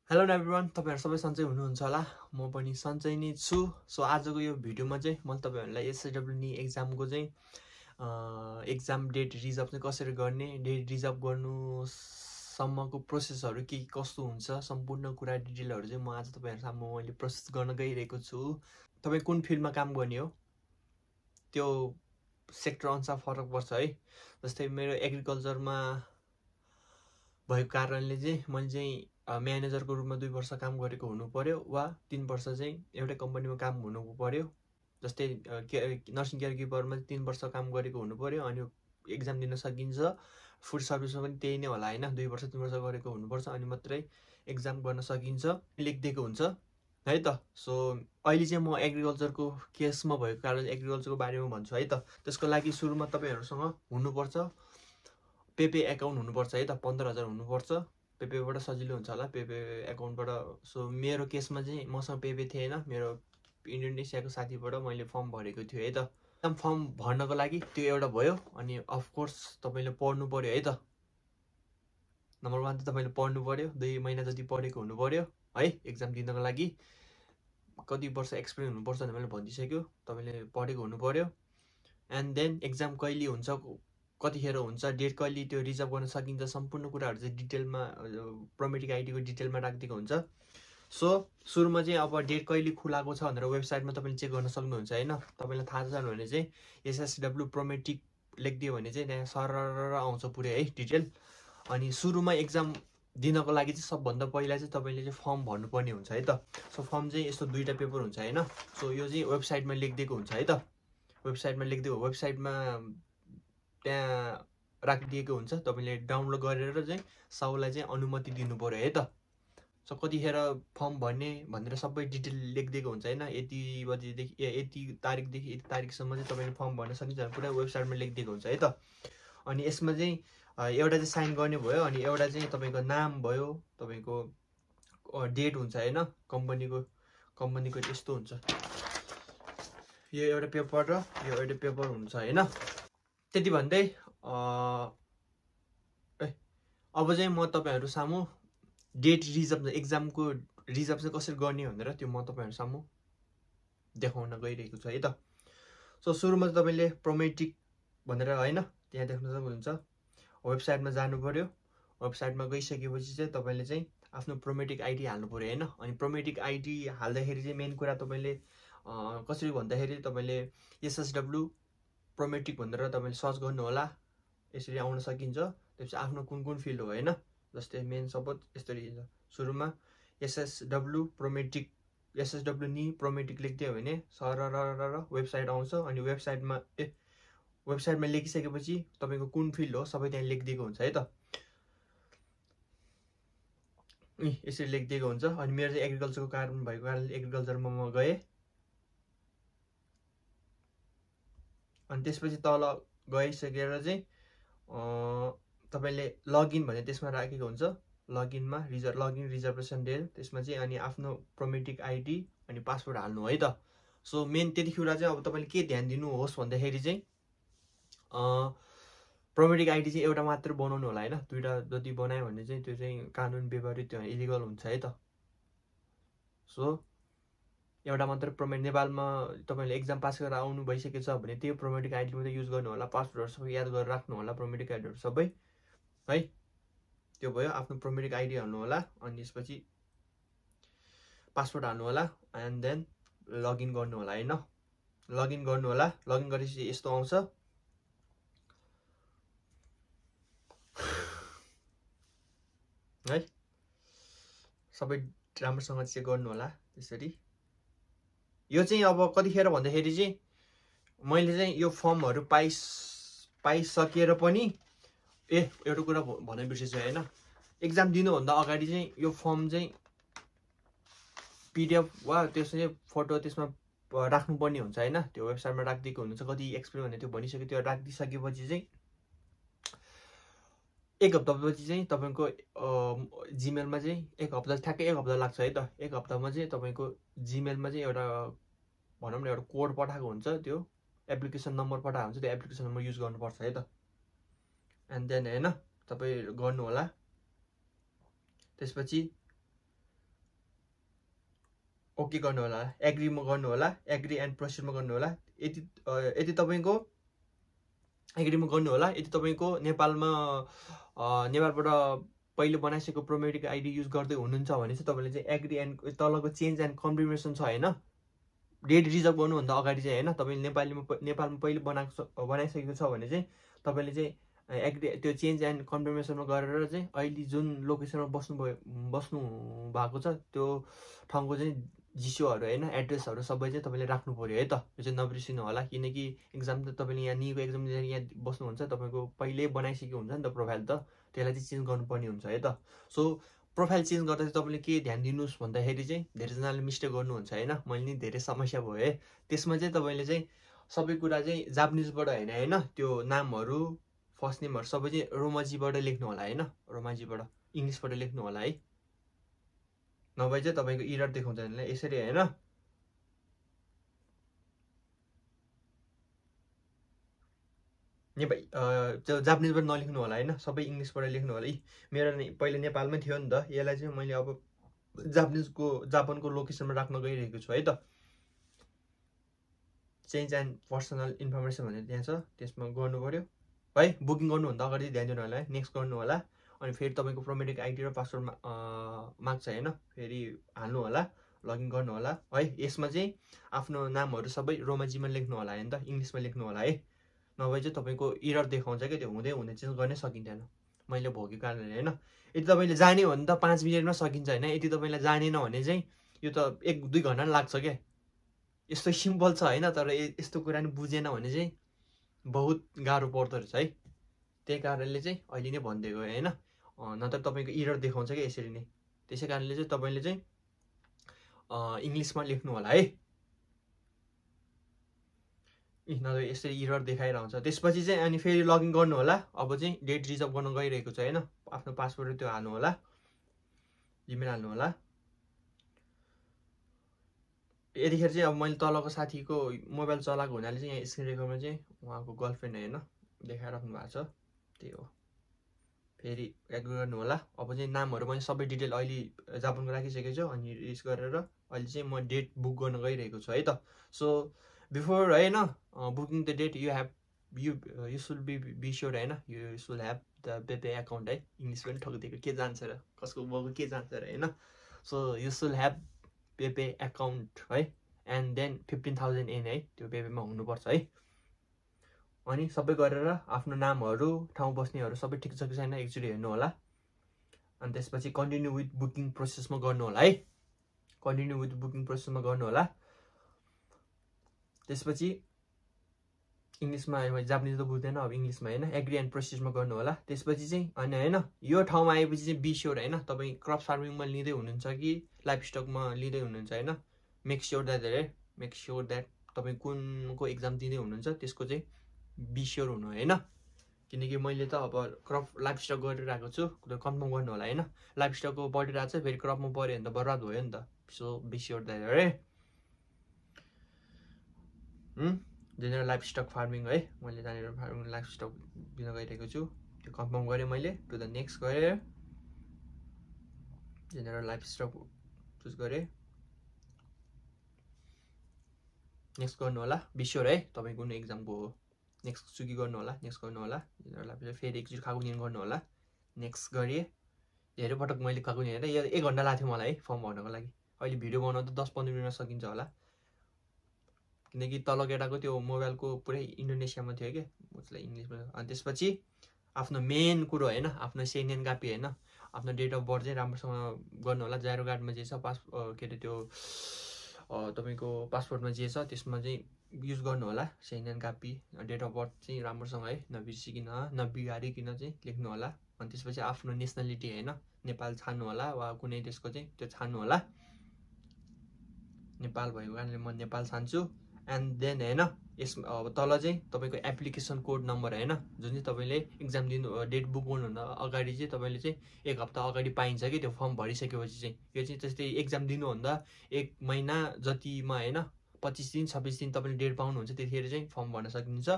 Hello everyone, तपाईहरु सबै सन्चै हुनुहुन्छ होला। म पनि सन्चै नै छु। सो आजको यो भिडियोमा चाहिँ म तपाईहरुलाई एसएसडब्ल्यू नी एक्जामको चाहिँ एक्जाम डेट रिजर्भ चाहिँ कसरी गर्ने, डेट रिजर्भ गर्नु सम्मको प्रोसेसहरु के कस्तो हुन्छ, सम्पूर्ण कुरा डिटेलहरु चाहिँ म आज तपाईहरु सामु मैले प्रोसेस गर्न गइरहेको छु। तपाई कुन फिल्डमा काम गर्ने हो त्यो सेक्टर अनुसार फरक पर्छ है। जस्तै मेरो एग्रिकल्चरमा भएको कारणले चाहिँ मैले चाहिँ म्यानेजरको रूपमा 2 वर्ष काम गरेको हुनु पर्यो वा 3 वर्ष चाहिँ एउटै कम्पनीमा काम हुनु पर्यो। जस्तै नर्सिङ केयर गिभरमा 3 वर्ष काम गरेको हुनु पर्यो अनि एक्जाम दिन सकिन्छ। फुड सर्भिसमा पनि त्यही नै होला हैन, 2 वर्ष 3 वर्ष गरेको हुनुपर्छ अनि मात्रै एक्जाम गर्न सकिन्छ लेखिदिएको हुन्छ है त। सो अहिले चाहिँ म एग्रिकल्चरको केसमा भएको कारणले एग्रिकल्चरको बारेमा भन्छु है त। त्यसको लागि सुरुमा तपाईहरुसँग हुनुपर्छ पेपे एकाउन्ट हुनुपर्छ है त। 15,000 हुनुपर्छ। पेपेबाट सजिलो हुन्छ होला पेपे एकाउन्टबाट। सो मेरो केसमा चाहिँ मसँग पेपे थिएन, मेरो इन्डोनेसियाको साथीबाट मैले फर्म भरेको थियो है त। एकदम फर्म भर्नको लागि त्यो एउटा भयो अनि अफ कोर्स तपाईले पढ्नु पर्यो है त। नम्बर 1 त तपाईले पढ्नु पर्यो, 2 महिना जति पढेको हुनु पर्यो है एक्जाम दिनको लागि। कति वर्ष एक्सपिरियन्स हुनुपर्छ भने मैले भनिसक्यो, तपाईले पढेको हुनु पर्यो। एन्ड देन एक्जाम कहिले हुन्छ, कतिखेर हुन्छ, डेट कहिले त्यो रिजर्भ गर्न सकिन्छ, सम्पूर्ण कुराहरु चाहिँ डिटेलमा प्रोमेटिक आईडी को डिटेलमा राखिदिएको हुन्छ। सो सुरुमा चाहिँ अब डेट कहिले खुलाको छ भनेर वेबसाइटमा तपाईले चेक गर्न सक्नुहुन्छ हैन। तपाईलाई थाहा छ भने चाहिँ एसएसडब्ल्यू प्रोमेटिक लेख्दियो भने चाहिँ त्यहाँ सरर आउँछ पुरै है डिटेल। अनि सुरुमा एक्जाम दिनको लागि चाहिँ सबभन्दा पहिला चाहिँ तपाईले चाहिँ फर्म भर्नुपर्ने हुन्छ है त। सो फर्म चाहिँ यस्तो दुईटा पेपर हुन्छ हैन। सो यो चाहिँ वेबसाइटमा लेखिदिएको हुन्छ है त। वेबसाइटमा लेखिदिएको, वेबसाइटमा त्यहाँ राखिदिएको हुन्छ। तपाईले डाउनलोड गरेर चाहिँ साउलाई चाहिँ अनुमति दिनु पर्यो है त। सो कतिखेर फर्म भर्ने भनेर सबै डिटेल लेखिदिएको हुन्छ हैन। यति बजेदेखि यति तारिखदेखि यति तारिखसम्म चाहिँ तपाईले फर्म भर्न सकिन्छ पुरा वेबसाइटमा लेखिदिएको हुन्छ है त। अनि यसमा चाहिँ एउटा चाहिँ साइन गर्ने भयो अनि एउटा चाहिँ तपाईको नाम भयो, तपाईको डेट हुन्छ हैन। कम्पनीको यस्तो हुन्छ। यो एउटा पेपर र यो एउटा पेपर हुन्छ हैन। त्यति भन्दै अब चाहिँ म तपाईहरु सामु डेट रिजर्भ एक्जामको रिजर्भ चाहिँ कसरी गर्ने भनेर त्यो म तपाईहरु सामु देखाउन गइरहेको छु है त। सो सुरुमा तपाईले प्रोमेटिक भनेर हैन त्यहाँ देख्न सक्नुहुन्छ। वेबसाइटमा जानु पर्यो। वेबसाइटमा गइसकेपछि चाहिँ तपाईले चाहिँ आफ्नो प्रोमेटिक आईडी हाल्नु पर्यो हैन। अनि प्रोमेटिक आईडी हाल्दाखेरि चाहिँ मेन कुरा तपाईले कसरी भन्दाखेरि तपाईले एसएसडब्ल्यू प्रोमेटिक भनेर तपाईले सर्च गर्नु होला। यसरी आउन सकिन्छ। त्यसपछि आफ्नो कुन फिल्ड हो हैन। जस्तै मेन सपोज यसरी सुरुमा एसएसडब्ल्यू प्रोमेटिक एसएसडब्ल्यू नी प्रोमेटिक लेख्दियो भने सरर वेबसाइट आउँछ अनि वेबसाइटमा लेखिसकेपछि तपाईको कुन फिल्ड हो सबै त्यहाँ लेखिदिएको हुन्छ है त। यसरी लेखिदिएको हुन्छ। अनि मेरो चाहिँ एग्रिकल्चरको कारण भएको कारणले एग्रिकल्चरमा म गए। अनि त्यसपछि तल गइसकेर चाहिँ तपाईले लगइन भने त्यसमा राखेको हुन्छ। लगइनमा लगइन रिजर्भेसन डेट त्यसमा चाहिँ अनि आफ्नो प्रोमेटिक आईडी अनि पासवर्ड हाल्नु है त। सो मेन त्यति कुरा चाहिँ अब तपाईले के ध्यान दिनु होस् भन्दाखेरि चाहिँ प्रोमेटिक आईडी चाहिँ एउटा मात्र बनाउनु होला हैन। दुईटा जति बनायो भने चाहिँ त्यो चाहिँ कानुन व्यवहारित इलिगल हुन्छ है त। सो एउटा मात्र प्रोमेटिक नेपालमा तपाईले एक्जाम पास गरेर आउनु भइसकेछ भने त्यो प्रोमेटिक आईडी मात्रै युज गर्नु होला। पासवर्डहरु सबै याद गरेर राख्नु होला प्रोमेटिक आईडीहरु सबै है। त्यो भयो। आफ्नो प्रोमेटिक आईडी हाल्नु होला अनि त्यसपछि पासवर्ड हाल्नु होला एन्ड देन लगइन गर्नु होला हैन। लगइन गर्नु होला। लगइन गरेपछि यस्तो आउँछ है। सबै राम्रोसँग चेक गर्नु होला। त्यसरी यो चाहिँ अब कतिखेर भन्दाखेरि चाहिँ मैले चाहिँ यो फर्महरु पाइसकेर पनि एउटा कुरा भन्न बिर्सेछु हैन। एक्जाम दिनु भन्दा अगाडि चाहिँ यो फर्म चाहिँ पीडीएफ वा त्यसले फोटो त्यसमा राख्नुपर्ने हुन्छ हैन। त्यो वेबसाइटमा राखिदिएको हुन्छ। कति एक्सपिरियन्स भने त्यो भनिसक्यो। त्यो राखिदिसकेपछि चाहिँ एक हप्तापछि चाहिँ तपाईको जीमेलमा चाहिँ एक हप्ता ठ्याक्कै एक हप्ता लाग्छ है त। एक हप्तामा चाहिँ तपाईको जीमेलमा चाहिँ एउटा भनौं न एउटा कोड पठाएको हुन्छ। त्यो एप्लिकेसन नम्बर पठाएको हुन्छ। त्यो एप्लिकेसन नम्बर युज गर्नुपर्छ है त। एन्ड देन हैन तपाई गर्नु होला। त्यसपछि ओके गर्नु होला, एग्रीमा गर्नु होला, एग्री एन्ड प्रोसिडमा गर्नु होला। यदि तपाईँको एग्रीमा गर्नु होला, यदि तपाईँको नेपालबाट पहिले बनाइसकेको प्रोमेडिक आइडी युज गर्दै हुनुहुन्छ भने चाहिँ तपाईँले चाहिँ एग्री एन्ड तलको चेन्ज एन्ड कन्फर्मेसन छ होइन, डेट रिजर्भ गर्नुभन्दा अगाडि चाहिँ होइन, तपाईँले नेपालमा पहिले बनाइसकेको छ भने चाहिँ तपाईँले चाहिँ एग्री त्यो चेन्ज एन्ड कन्फर्मेसनमा गरेर चाहिँ अहिले जुन लोकेसनमा बस्नु भएको छ त्यो ठाउँको चाहिँ जिसिओहरू होइन, एड्रेसहरू सबै चाहिँ तपाईँले राख्नु पऱ्यो है त। यो चाहिँ नबिर्सिनु होला, किनकि एक्जाम त तपाईँले यहाँ निको एक्जाम यहाँ बस्नुहुन्छ, तपाईँको पहिल्यै बनाइसकेको हुन्छ नि त प्रोफाइल, त त्यसलाई चाहिँ चेन्ज गर्नुपर्ने हुन्छ है त। सो प्रोफाइल चेन्ज गर्दा चाहिँ तपाईँले के ध्यान दिनुहोस् भन्दाखेरि चाहिँ धेरैजनाले मिस्टेक गर्नुहुन्छ होइन, मैले नि धेरै समस्या भयो है त्यसमा चाहिँ। तपाईँले चाहिँ सबै कुरा चाहिँ जापानिजबाट होइन त्यो नामहरू फर्स्ट नेमहरू सबै चाहिँ रोमाजीबाट लेख्नु होला होइन, रोमाजीबाट इङ्ग्लिसबाट लेख्नु होला है, नभए चाहिँ तपाईँको इरर देखाउँछ यसरी होइन। त्यो जापानिजबाट नलेख्नु होला होइन, सबै इङ्ग्लिसबाट लेख्नु होला। मेरो पहिला नेपालमै थियो नि त, यसलाई चाहिँ मैले अब जापानको लोकेसनमा राख्न गइरहेको छु है त। चेन्ज एन्ड पर्सनल इन्फर्मेसन भनेर त्यहाँ छ, त्यसमा गर्नु पऱ्यो है। बुकिङ गर्नुभन्दा अगाडि ध्यान दिनु होला है, नेक्स्ट गर्नु होला। अनि फेरि तपाईँको प्रोमेडिक आइडी र पासवर्ड माग्छ होइन, फेरि हाल्नु होला, लगइन गर्नु होला है। यसमा चाहिँ आफ्नो नामहरू सबै रोमाजीमा लेख्नु होला होइन त, इङ्ग्लिसमा लेख्नु होला है, नभए चाहिँ तपाईँको इरर देखाउँछ क्या, त्यो हुँदै चाहिँ गर्नै सकिँदैन, मैले भोगेको कारणले होइन। यदि तपाईँले जाने हो भने त 5 मिनटमा सकिन्छ होइन, यदि तपाईँलाई जानेन भने चाहिँ यो त 1-2 घन्टा लाग्छ क्या। यस्तो सिम्पल छ होइन, तर यस्तो कुरा नि बुझेन भने चाहिँ बहुत गाह्रो पर्दो रहेछ है। त्यही कारणले चाहिँ अहिले नै भनिदिएको होइन, नत्र तपाईँको इरर देखाउँछ क्या यसरी नै। त्यसै कारणले चाहिँ तपाईँले चाहिँ इङ्ग्लिसमा लेख्नु होला है, नभए यसरी इरर देखाइरहन्छ। त्यसपछि चाहिँ अनि फेरि लगइन गर्नु होला। अब चाहिँ डेट रिजर्भ गर्न गइरहेको छ होइन, आफ्नो पासवर्ड त्यो हाल्नु होला, इमेल हाल्नु होला। यतिखेर चाहिँ अब मैले तलको साथीको मोबाइल चलाएको हुनाले चाहिँ यहाँ स्क्रिन रेकर्डमा चाहिँ उहाँको गर्लफ्रेन्ड होइन देखाइराख्नु भएको छ, त्यही हो। फेरि एग्री गर्नु होला। अब चाहिँ नामहरू मैले सबै डिटेल अहिले जापानको राखिसकेको छु, अनि रिस गरेर अहिले चाहिँ म डेट बुक गर्न गइरहेको छु है त। सो बिफोर होइन booking the date you should be sure होइन, यु सुड ह्याभ द पेपे एकाउन्ट है। इङ्ग्लिस पनि ठोकिदिएको के जान्छ र, कसको बाउको के जान्छ र होइन। So you should have पेपे account है, एन्ड देन 15,000 एन है, त्यो पेपेमा हुनुपर्छ है। अनि सबै गरेर आफ्नो नामहरू ठाउँ बस्नेहरू सबै ठिक छ कि छैन एकचोटि हेर्नु होला। अनि त्यसपछि कन्टिन्यू विथ बुकिङ प्रोसेसमा गर्नु होला है, कन्टिन्यू विथ बुकिङ प्रोसेसमा गर्नु होला। त्यसपछि इङ्ग्लिसमा जापानिज त बुझ्दैन, अब इङ्ग्लिसमा होइन एग्री एन्ड प्रोसेसमा गर्नु होला। त्यसपछि चाहिँ अनि होइन यो ठाउँमा आएपछि चाहिँ बी स्योर होइन, तपाईँ क्रप फार्मिङमा लिँदै हुनुहुन्छ कि लाइफ स्टकमा लिँदै हुनुहुन्छ होइन, मेक स्योर द्याट तपाईँ कुनको एक्जाम दिँदै हुनुहुन्छ त्यसको चाहिँ बी स्योर हुनु होइन। किनकि मैले त अब क्रप लाइफ स्टक गरिरहेको छु, कन्फर्म गर्नु होला होइन। लाइफ स्टकको पढिरहेको छ, फेरि क्रपमा पऱ्यो भने त बर्बाद भयो नि त। सो बी स्योर द्याट है। जेनेरल लाइफ स्टक फार्मिङ है, मैले जेनेरल फार्मिङ लाइफ स्टक दिन गइरहेको छु, त्यो कन्फर्म गरेँ मैले। टु द नेक्स्ट गरेँ, जेनेरल लाइफ स्टक चुज गरेँ, नेक्स्ट गर्नु होला। बी स्योर है तपाईँ कुन एक्जामको हो, नेक्स्ट चुकी गर्नु होला, नेक्स्ट गर्नु होला। जेनेरल लाइफ फेरि एकचोटि कागुनियन गर्नु होला, नेक्स्ट गरेँ। धेरै पटक मैले कागुनियन हेरेँ, यो 1 घन्टा लाग्थ्यो मलाई है फर्म भर्नको लागि। अहिले भिडियो बनाउँदा 10-15 मिनटमा सकिन्छ होला, किनकि तल केटाको त्यो मोबाइलको पुरै इन्डोनेसियामा थियो क्या, उसलाई इङ्ग्लिसमा। अनि त्यसपछि आफ्नो मेन कुरो होइन, आफ्नो सेनियन कापी होइन, आफ्नो डेट अफ बर्थ चाहिँ राम्रोसँग गर्नु होला। जाइरो कार्डमा जे छ के अरे त्यो तपाईँको पासपोर्टमा जे छ त्यसमा चाहिँ युज गर्नु होला सेनियन कापी। डेट अफ बर्थ चाहिँ राम्रोसँग है नबिर्सिकन नबिगारिकन चाहिँ लेख्नु होला। अनि त्यसपछि आफ्नो नेसनालिटी होइन, नेपाल छान्नु होला वा कुनै देशको चाहिँ त्यो छान्नु होला। नेपाल भएको कारणले म नेपाल छान्छु। एन्ड देन होइन यसमा अब तल चाहिँ तपाईँको एप्लिकेसन कोड नम्बर होइन, जुन चाहिँ तपाईँले एक्जाम दिनु डेट बुक गर्नुभन्दा अगाडि चाहिँ तपाईँले चाहिँ 1 हप्ता अगाडि पाइन्छ कि त्यो फर्म भरिसकेपछि चाहिँ। यो चाहिँ जस्तै एक्जाम दिनुभन्दा 1 महिना जतिमा होइन 25 दिन 26 दिन तपाईँले डेट पाउनुहुन्छ, त्यतिखेर चाहिँ फर्म भर्न सकिन्छ।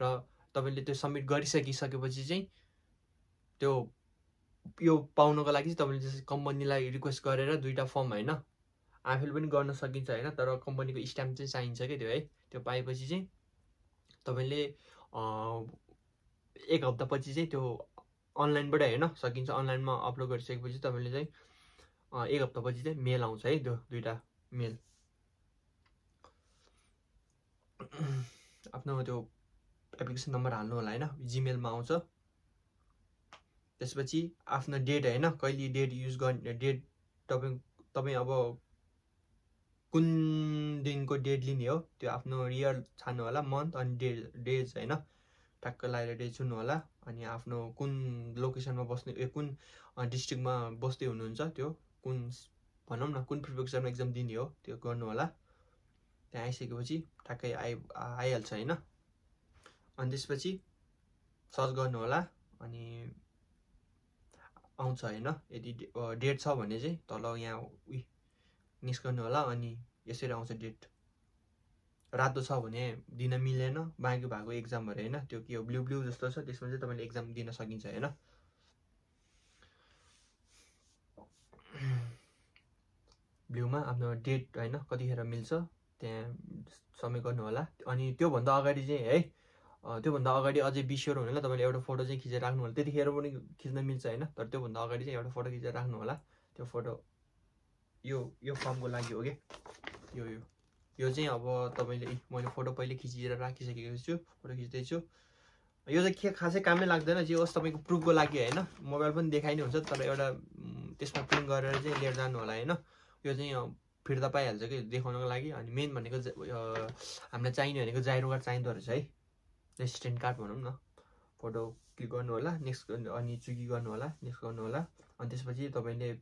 र तपाईँले त्यो सब्मिट गरिसकिसकेपछि चाहिँ त्यो यो पाउनको लागि चाहिँ तपाईँले जस्तै कम्पनीलाई रिक्वेस्ट गरेर 2टा फर्म होइन आफूले पनि गर्न सकिन्छ हैन, तर कम्पनीको स्ट्याम्प चाहिँ चाहिन्छ के त्यो है। त्यो पाएपछि चाहिँ तपाईले 1 हप्तापछि चाहिँ त्यो अनलाइनबाट हैन सकिन्छ। अनलाइनमा अपलोड गरिसकेपछि तपाईले चाहिँ 1 हप्तापछि चाहिँ मेल आउँछ है, त्यो दुईटा मेल। आफ्नो त्यो एप्लिकेसन नम्बर हाल्नु होला हैन, जीमेलमा आउँछ। त्यसपछि आफ्नो डेट हैन, कहिले डेट युज गर्ने, डेट तपाई अब कुन दिनको डेट लिने हो त्यो आफ्नो इयर छान्नु होला, मन्थ अनि डेज हैन, ठ्याक्क लगाएर डेट छुन्नु होला। अनि आफ्नो कुन लोकेसनमा बस्ने, कुन डिस्ट्रिक्टमा बस्दै हुनुहुन्छ, त्यो कुन भनौँ न कुन प्रिपेक्चरमा एक्जाम दिने हो त्यो गर्नु होला। त्यहाँ आइसकेपछि ठ्याक्कै आइहाल्छ हैन। अनि त्यसपछि सर्च गर्नु होला अनि आउँछ हैन। यदि डेट छ भने चाहिँ तल यहाँ नेक्स्ट गर्नु होला अनि यसरी आउँछ डेट। रातो छ भने दिन मिलेन, बाँकी भएको एक्जामहरु हैन, त्यो के हो ब्लू जस्तो छ, त्यसमा चाहिँ तपाईले एक्जाम दिन सकिन्छ हैन। ब्लूमा आफ्नो डेट हैन कतिखेर मिल्छ त्यहाँ समय गर्नु होला। अनि त्यो भन्दा अगाडि चाहिँ है, त्यो भन्दा अगाडि अझै बिस्योर हुनेला तपाईले एउटा फोटो चाहिँ खिचेर राख्नु होला। त्यतिखेर पनि खिच्न मिल्छ हैन, तर त्यो भन्दा अगाडि चाहिँ एउटा फोटो खिचेर राख्नु होला। त्यो फोटो यो फर्मको लागि हो के, यो चाहिँ अब तपाईले मैले फोटो पहिले खिचेर राखिसकेको छु, फोटो खिच्दै छु। यो चाहिँ के खासै कामै लाग्दैन, जे होस् तपाईको प्रुफको लागि हैन। मोबाइल पनि देखाइने हुन्छ, तर एउटा त्यसमा प्रिन्ट गरेर चाहिँ लिएर जानु होला हैन। यो चाहिँ फिर्ता पाइहाल्छ के देखाउनको लागि। अनि मेन भनेको हामीलाई चाहिने भनेको जाइरो कार्ड चाहिँदो रहेछ है, रेसिडेन्ट कार्ड भनौँ न। फोटो क्लिक गर्नु होला, नेक्स्ट अनि चुकी गर्नु होला, नेक्स्ट गर्नु होला। अनि त्यसपछि तपाईले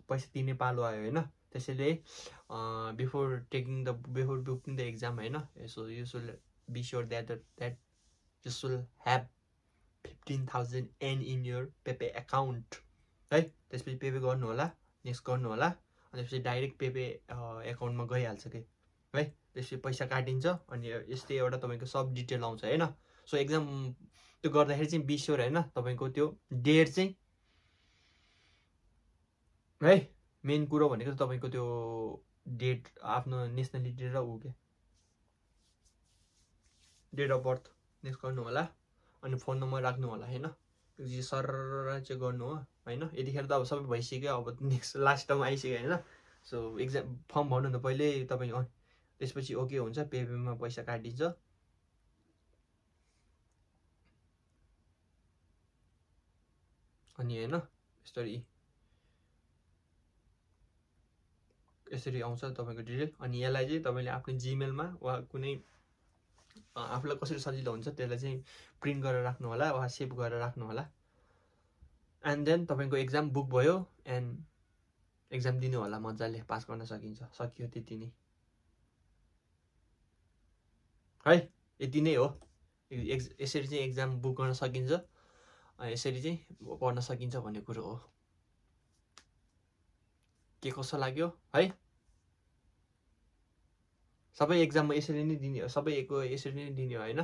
पैसा तिर्ने पालो आयो हैन। त्यसैले बिफोर बुकिङ द एक्जाम हैन, so you should be sure that you should have 15,000 N in your पेपे अकाउन्ट है। त्यसपछि पेपे गर्नु होला, नेक्स्ट गर्नु होला। अनि त्यसपछि डाइरेक्ट पेपे अकाउन्टमा गइहाल्छ के है। त्यसपछि पैसा काटिन्छ अनि यस्तै एउटा तपाईको सब डिटेल आउँछ हैन। सो एक्जाम त्यो गर्दाखेरि चाहिँ बी श्योर हैन, तपाईको त्यो डेट चाहिँ है। मेन कुरो भनेको तपाईको त्यो डेट, आफ्नो नेसनालिटी र उ के डेट अफ बर्थ नेक्स्ट गर्नु होला। अनि फोन नम्बर राख्नु होला हैन, सर चाहिँ गर्नु हो हैन। यतिखेर त अब सबै भइसक्यो, अब नेक्स्ट लास्ट टाइम आइसक्यो हैन। सो एक्जाम फर्म भर्नु त पहिले तपाई त्यसपछि ओके हुन्छ, पेपेमा पैसा काटिन्छ। अनि हैन यसरी आउँछ तपाईको डिटेल। अनि यसलाई चाहिँ तपाईले आफ्नो जीमेलमा वा कुनै आफूलाई कसरी सजिलो हुन्छ त्यसलाई चाहिँ प्रिन्ट गरेर राख्नु होला वा सेभ गरेर राख्नु होला। एन्ड देन तपाईको एक्जाम बुक भयो एन्ड एक्जाम दिनु होला, मजाले पास गर्न सकिन्छ। सकियो त्यति नै है, यति नै हो। यसरी चाहिँ एक्जाम बुक गर्न सकिन्छ, यसरी चाहिँ पढ्न सकिन्छ भन्ने कुरो हो। के कसो लाग्यो है? सबै एक्जाममा यसरी नै दिने हो, सबैको यसरी नै दिने हो हैन।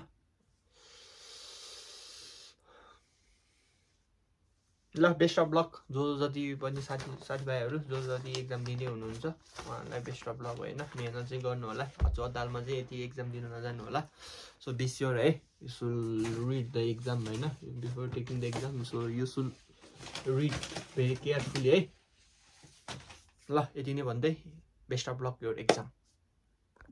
ल बेस्ट अफ लक, जो जति पनि साथीभाइहरू जो जति एक्जाम दिने हुनुहुन्छ उहाँहरूलाई बेस्ट अफ लक हैन। मेहनत चाहिँ गर्नु होला, अदालतमा चाहिँ यति एक्जाम दिन नजानु होला। सो बी श्योर है, you should read the exam हैन, before taking the exam. So you should read very carefully है। ल यति नै भन्दै best of luck your exam.